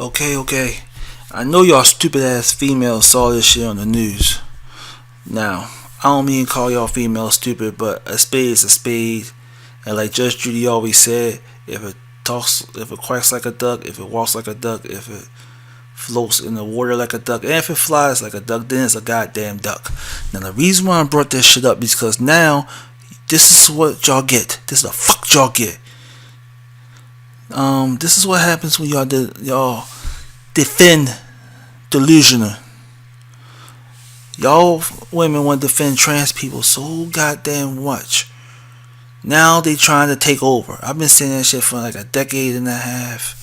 Okay. I know y'all stupid ass females saw this shit on the news. Now, I don't mean to call y'all females stupid, but a spade is a spade. And like Judge Judy always said, if it quacks like a duck, if it walks like a duck, if it floats in the water like a duck, and if it flies like a duck, then it's a goddamn duck. Now the reason why I brought this shit up is because now this is what y'all get. This is the fuck y'all get. This is what happens when y'all defend delusional. Y'all women want to defend trans people so goddamn much. Now they trying to take over. I've been saying that shit for like a decade and a half.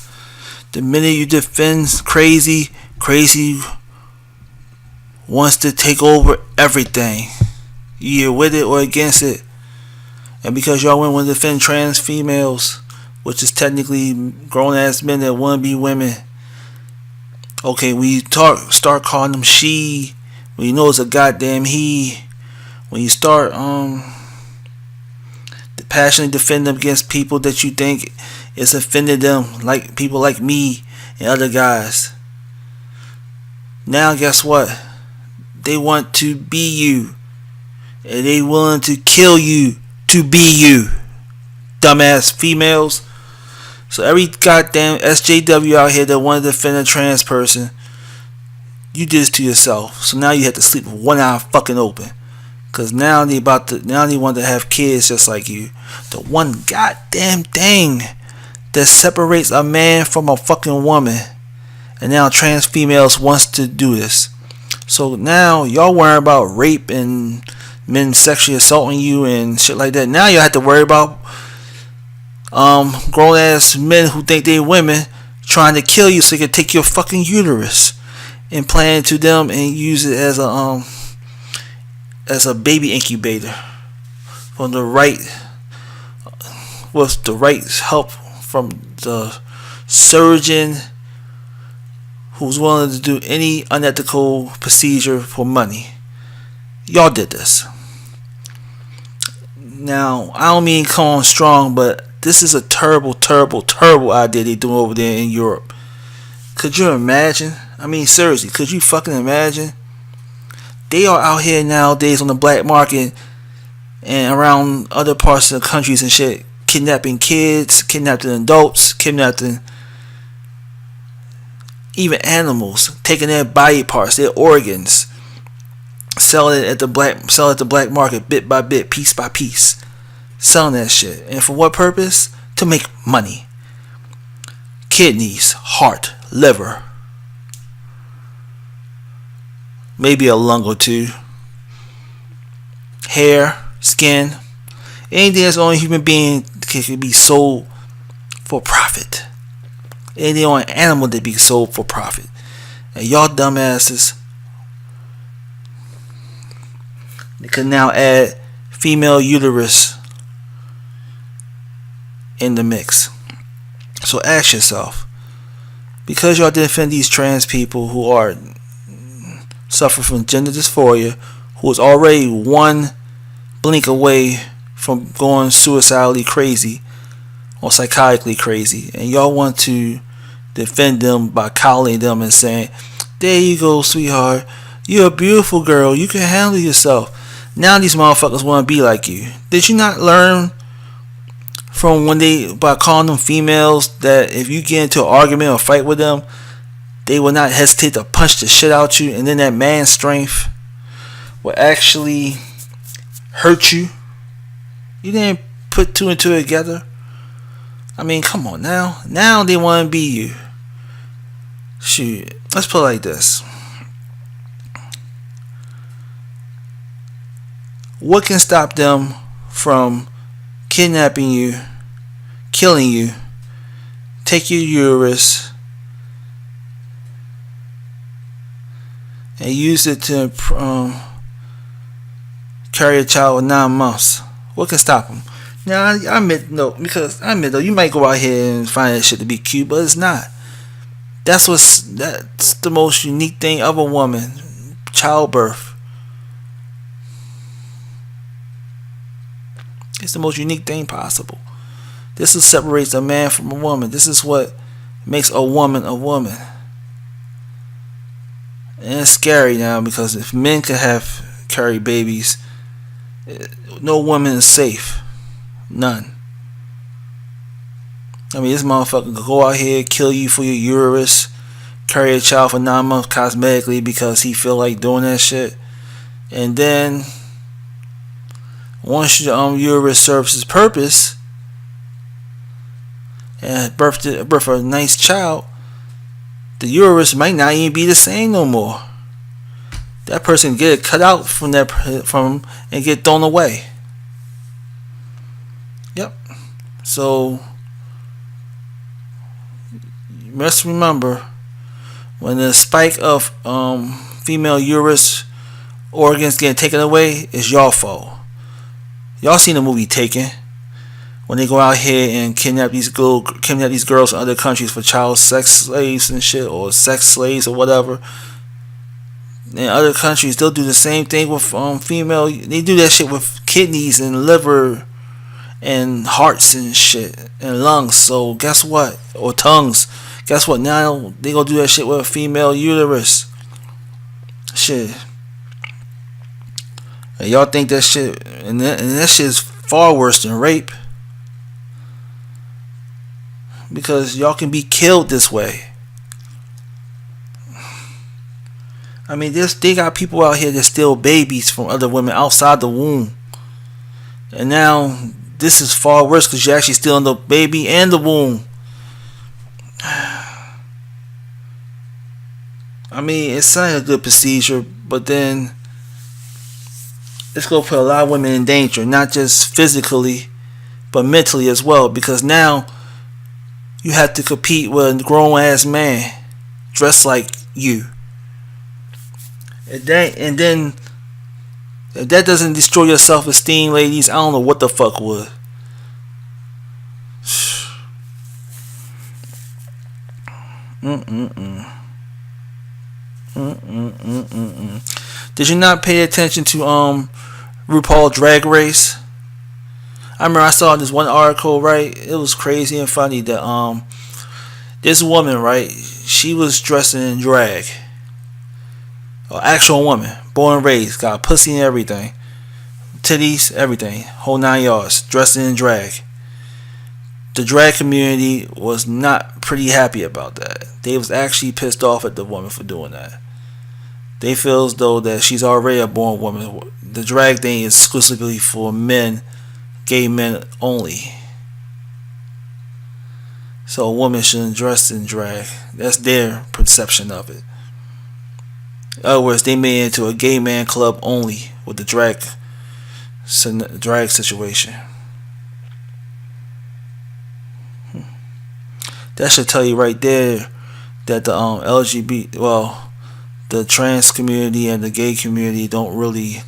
The minute you defend crazy wants to take over everything. You either with it or against it. And because y'all women want to defend trans females, which is technically grown ass men that want to be women. Okay, when you start calling them she, when you know it's a goddamn he, when you start passionately defend them against people that you think is offended them, like people like me and other guys. Now guess what? They want to be you, and they willing to kill you to be you, dumbass females. So every goddamn SJW out here that want to defend a trans person, you did this to yourself. So now you have to sleep with one eye fucking open. Cause now they want to have kids just like you. The one goddamn thing that separates a man from a fucking woman. And now trans females wants to do this. So now y'all worry about rape and men sexually assaulting you and shit like that. Now you have to worry about grown ass men who think they women trying to kill you so they can take your fucking uterus, implant it to them and use it as a baby incubator from the right with the right help from the surgeon who's willing to do any unethical procedure for money. Y'all did this. Now I don't mean come on strong, but this is a terrible idea they doing over there in Europe. Could you imagine? I mean seriously, could you fucking imagine? They are out here nowadays on the black market and around other parts of the countries and shit, kidnapping kids, kidnapping adults, kidnapping even animals, taking their body parts, their organs, selling it at the black market bit by bit, piece by piece, selling that shit. And for what purpose? To make money. Kidneys, heart, liver, maybe a lung or two, hair, skin, anything that's on a human being can be sold for profit. Anything on an animal that be sold for profit. And y'all dumbasses, they can now add female uterus in the mix. So ask yourself, because y'all defend these trans people who are suffer from gender dysphoria, who is already one blink away from going suicidally crazy or psychotically crazy, and y'all want to defend them by coddling them and saying, there you go sweetheart, you're a beautiful girl, you can handle yourself. Now these motherfuckers want to be like you. Did you not learn from by calling them females that if you get into an argument or fight with them, they will not hesitate to punch the shit out you, and then that man's strength will actually hurt you? You didn't put two and two together. I mean, come on now. Now they want to be you. Shoot, let's put it like this. What can stop them from kidnapping you, killing you, take your uterus, and use it to carry a child with 9 months? What can stop them? Now, I admit though, you might go out here and find that shit to be cute, but it's not. That's the most unique thing of a woman. Childbirth. It's the most unique thing possible. This is what separates a man from a woman. This is what makes a woman a woman. And it's scary now, because if men could have carry babies, no woman is safe. None. I mean, this motherfucker could go out here, kill you for your uterus, carry a child for 9 months cosmetically because he feel like doing that shit. And then, once your uterus serves its purpose and birth a nice child, the uterus might not even be the same no more. That person get it cut out from and get thrown away. Yep. So you must remember, when the spike of female uterus organs getting taken away, is y'all fault. Y'all seen the movie Taken, when they go out here and kidnap these girls from other countries for child sex slaves and shit, or sex slaves or whatever. In other countries, they'll do the same thing with female. They do that shit with kidneys and liver and hearts and shit and lungs. So guess what? Or tongues. Guess what? Now they gonna do that shit with a female uterus. Shit. And y'all think that shit, and that shit is far worse than rape, because y'all can be killed this way. I mean, they got people out here that steal babies from other women outside the womb. And now, this is far worse, because you're actually stealing the baby and the womb. I mean, it's not a good procedure, but then it's going to put a lot of women in danger, not just physically, but mentally as well, because now you have to compete with a grown-ass man dressed like you. And then, if that doesn't destroy your self-esteem, ladies, I don't know what the fuck would. Did you not pay attention to RuPaul Drag Race? I remember I saw this one article, right? It was crazy and funny that this woman, right? She was dressed in drag. An actual woman, born and raised, got pussy and everything, titties, everything, whole 9 yards, dressed in drag. The drag community was not pretty happy about that. They was actually pissed off at the woman for doing that. They feel as though that she's already a born woman. The drag thing is exclusively for men, gay men only. So a woman shouldn't dress in drag. That's their perception of it. In other words, they made it into a gay man club only with the drag situation. That should tell you right there that the the trans community and the gay community don't really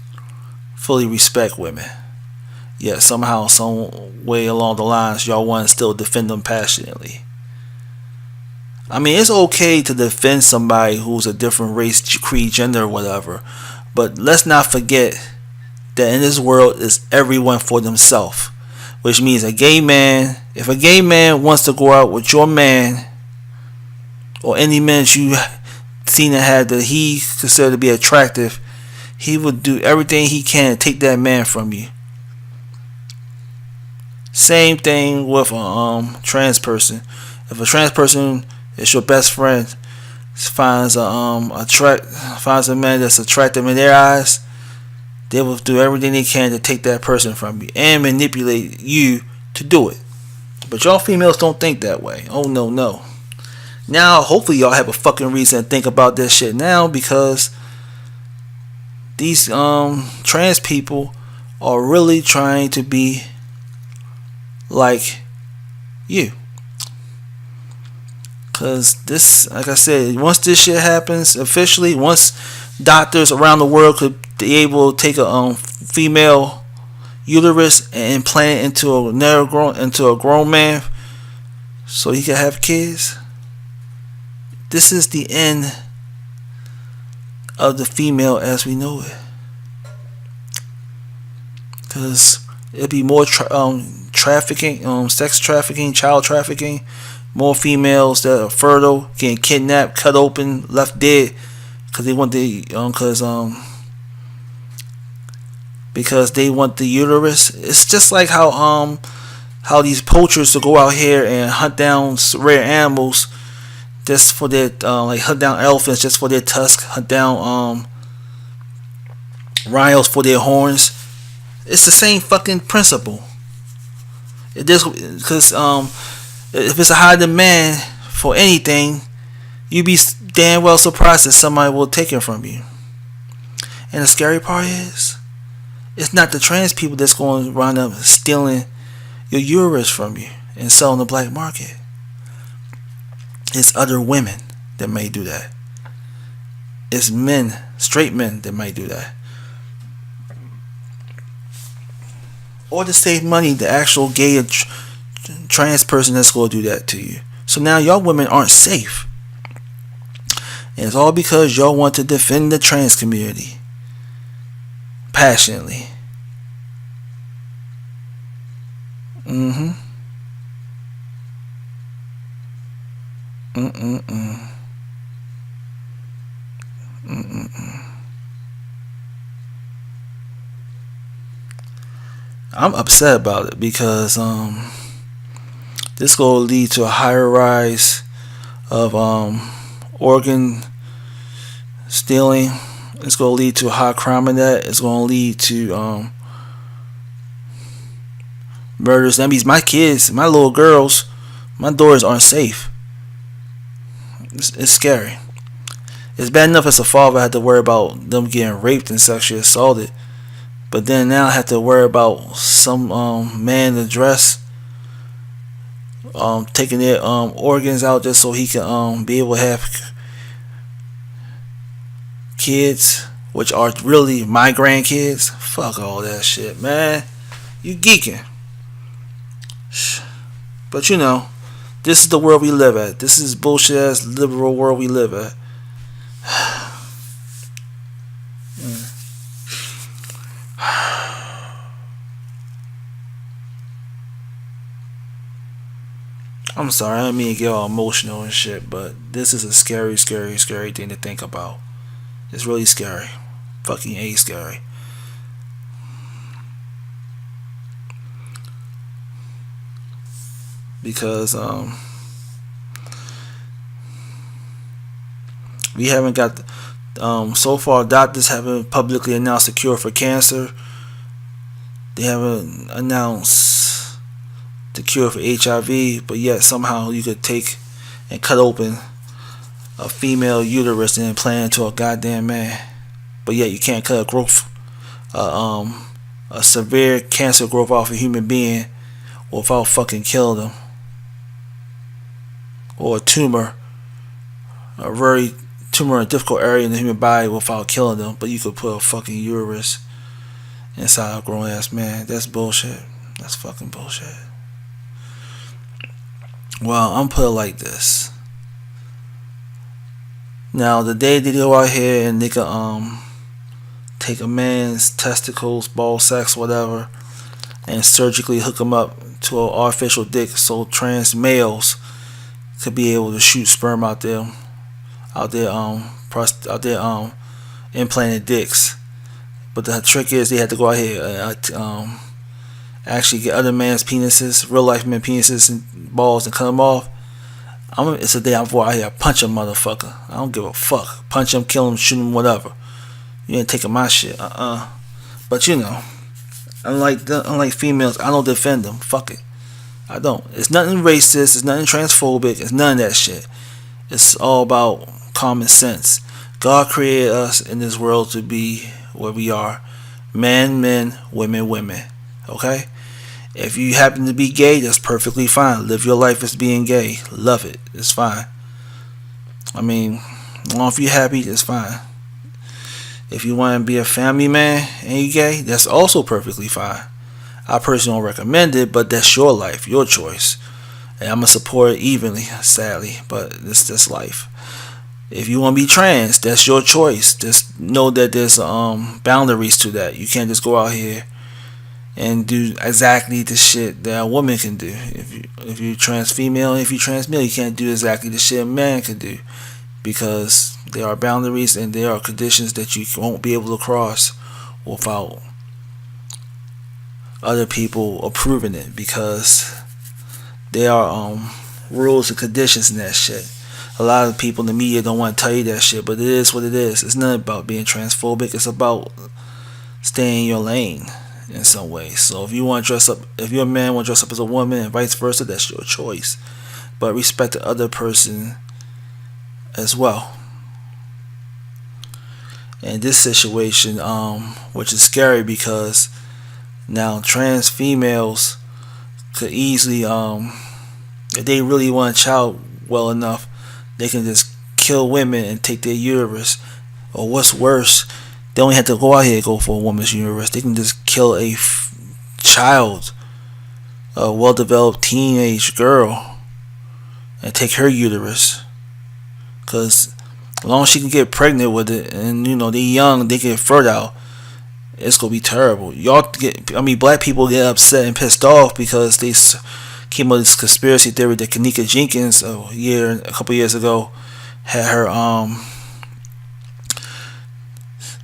fully respect women. Yet somehow, some way along the lines, y'all want to still defend them passionately. I mean, it's okay to defend somebody who's a different race, creed, gender, or whatever. But let's not forget that in this world is everyone for themselves. Which means if a gay man wants to go out with your man, or any man that you seen that he considered to be attractive, he would do everything he can to take that man from you. Same thing with a trans person. If a trans person is your best friend, finds a man that's attractive in their eyes, they will do everything they can to take that person from you and manipulate you to do it. But y'all females don't think that way. Oh no. Now hopefully y'all have a fucking reason to think about this shit now, because these trans people are really trying to be like you. Cause this, like I said, once this shit happens officially, once doctors around the world could be able to take a female uterus and implant it into a grown man, so he can have kids. This is the end of the female as we know it. Cause it'll be more trafficking, sex trafficking, child trafficking. More females that are fertile getting kidnapped, cut open, left dead because they want because they want the uterus. It's just like how these poachers will go out here and hunt down rare animals just for their like hunt down elephants just for their tusks, hunt down rhinos for their horns. It's the same fucking principle. It is because if it's a high demand for anything, you'd be damn well surprised that somebody will take it from you. And the scary part is, it's not the trans people that's going to wind up stealing your uterus from you and selling the black market. It's other women that may do that. It's men, straight men, that might do that. Or to save money, the actual gay or trans person that's going to do that to you. So now y'all women aren't safe. And it's all because y'all want to defend the trans community passionately. I'm upset about it because this will lead to a higher rise of organ stealing. It's going to lead to high crime in that. It's going to lead to murders. That means my kids, my little girls, my daughters aren't safe. It's scary. It's bad enough as a father I had to worry about them getting raped and sexually assaulted. But then now I have to worry about some man in a dress taking their organs out just so he can be able to have kids, which are really my grandkids. Fuck all that shit, man. You geeking. But you know, this is the world we live at. This is bullshit ass liberal world we live at. I'm sorry, I didn't mean to get all emotional and shit, but this is a scary, scary, scary thing to think about. It's really scary. Fucking A scary. Because we haven't got so far doctors haven't publicly announced a cure for cancer. They haven't announced the cure for HIV, but yet somehow you could take and cut open a female uterus and implant it into a goddamn man. But yet you can't cut a growth, a severe cancer growth off a human being without fucking killing them. Or a tumor, a very tumor in a difficult area in the human body without killing them. But you could put a fucking uterus inside a grown ass man. That's bullshit. That's fucking bullshit. Well, I'm put it like this. Now, the day they go out here and they can take a man's testicles, ball sacks, whatever, and surgically hook them up to an artificial dick, so trans males could be able to shoot sperm out their implanted dicks. But the trick is they had to go out here and actually get other man's penises, real life men penises and balls, and cut them off. It's a day I'm out here punch a motherfucker. I don't give a fuck. Punch him, kill him, shoot him, whatever. You ain't taking my shit. But you know, unlike females, I don't defend them. Fuck it. I don't. It's nothing racist. It's nothing transphobic. It's none of that shit. It's all about common sense. God created us in this world to be where we are. Men, men, women, women. Okay? If you happen to be gay, that's perfectly fine. Live your life as being gay. Love it. It's fine. I mean, as long as you're happy, it's fine. If you want to be a family man and you're gay, that's also perfectly fine. I personally don't recommend it, but that's your life, your choice. And I'm going to support it evenly, sadly, but it's just life. If you want to be trans, that's your choice. Just know that there's boundaries to that. You can't just go out here and do exactly the shit that a woman can do. If you trans female, if you trans male, you can't do exactly the shit a man can do, because there are boundaries and there are conditions that you won't be able to cross without other people approving it, because there are rules and conditions in that shit. A lot of people in the media don't want to tell you that shit, but it is what it is. It's not about being transphobic. It's about staying in your lane in some way. So if you want to dress up, if you're a man want to dress up as a woman and vice versa, that's your choice. But respect the other person as well. And this situation, which is scary, because now trans females could easily, if they really want a child well enough, they can just kill women and take their uterus. Or what's worse, they don't have to go out here and go for a woman's uterus. They can just kill a child, a well-developed teenage girl, and take her uterus. Because as long as she can get pregnant with it, and they young, they get fertile, it's gonna be terrible. Black people get upset and pissed off because they came up with this conspiracy theory that Kanika Jenkins a couple years ago had her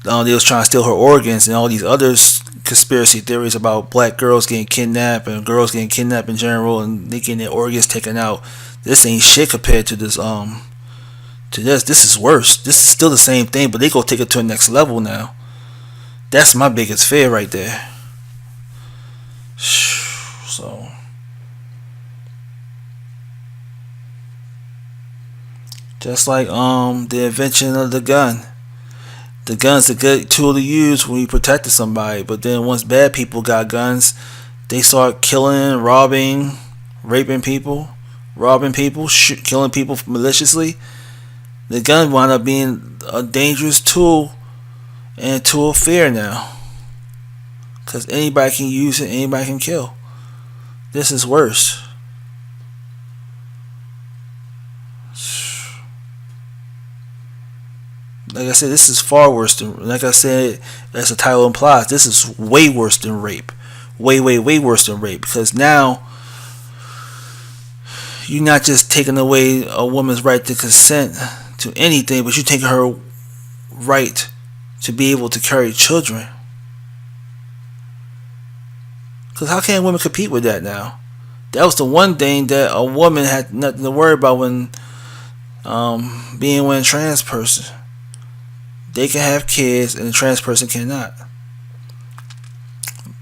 they was trying to steal her organs, and all these other conspiracy theories about black girls getting kidnapped and girls getting kidnapped in general and they getting their organs taken out. This ain't shit compared to this this is worse. This is still the same thing, but they go take it to the next level now. That's my biggest fear right there. So just like the invention of the gun. The gun's a good tool to use when you protected somebody, but then once bad people got guns, they start killing, robbing, raping people, killing people maliciously. The gun wound up being a dangerous tool and a tool of fear now, because anybody can use it, anybody can kill. This is worse. Like I said, this is far worse than, like I said, as the title implies, this is way worse than rape. Way worse than rape. Because now, you're not just taking away a woman's right to consent to anything, but you're taking her right to be able to carry children. Because how can women compete with that now? That was the one thing that a woman had nothing to worry about when being with a trans person. They can have kids and a trans person cannot.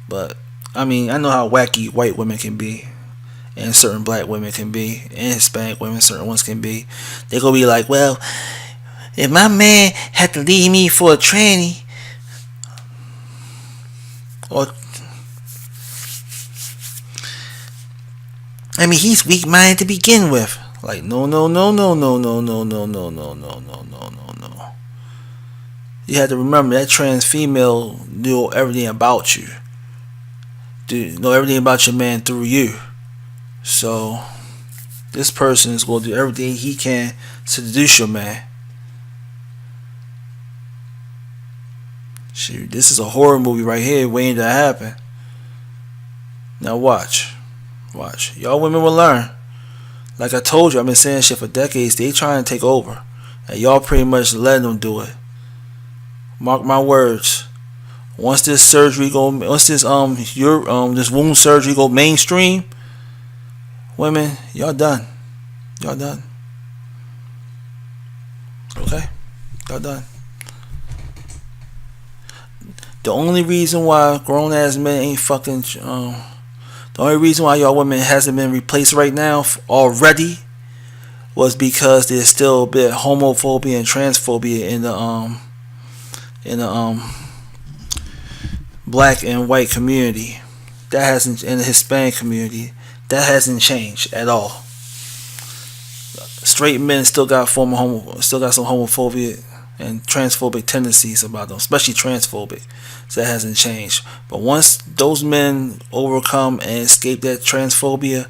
But I know how wacky white women can be, and certain black women can be, and Hispanic women, certain ones can be. They gonna be like, well, if my man had to leave me for a tranny, or he's weak-minded to begin with. Like, no. You have to remember that trans female knew everything about you. Know everything about your man through you. So this person is going to do everything he can to seduce your man. Shoot, this is a horror movie right here waiting to happen. Now watch. Y'all women will learn. Like I told you, I've been saying shit for decades. They trying to take over, and y'all pretty much letting them do it. Mark my words. Once this this wound surgery go mainstream, women, y'all done. Okay, y'all done. The only reason why grown ass men ain't fucking, the only reason why y'all women hasn't been replaced right now already was because there's still a bit of homophobia and transphobia in the black and white community. That hasn't, in the Hispanic community, that hasn't changed at all. Straight men still got some homophobia and transphobic tendencies about them, especially transphobic. So that hasn't changed. But once those men overcome and escape that transphobia,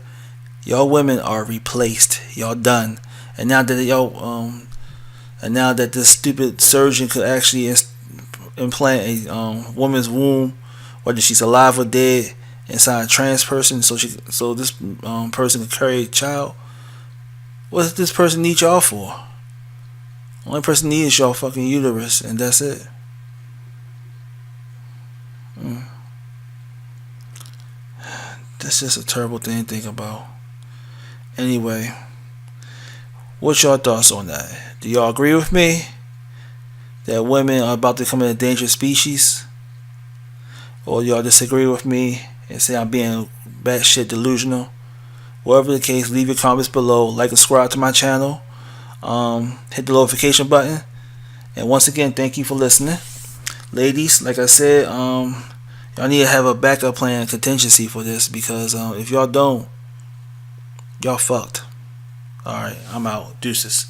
y'all women are replaced. Y'all done. And now that this stupid surgeon could actually implant a woman's womb, whether she's alive or dead, inside a trans person so this person can carry a child. What does this person need y'all for? Only person needs is y'all fucking uterus, and that's it. That's just a terrible thing to think about. Anyway, what's your thoughts on that? Do y'all agree with me that women are about to become an endangered species? Or y'all disagree with me and say I'm being batshit delusional? Whatever the case, leave your comments below. Like and subscribe to my channel. Hit the notification button. And once again, thank you for listening. Ladies, like I said, y'all need to have a backup plan, contingency for this, because if y'all don't, y'all fucked. Alright, I'm out. Deuces.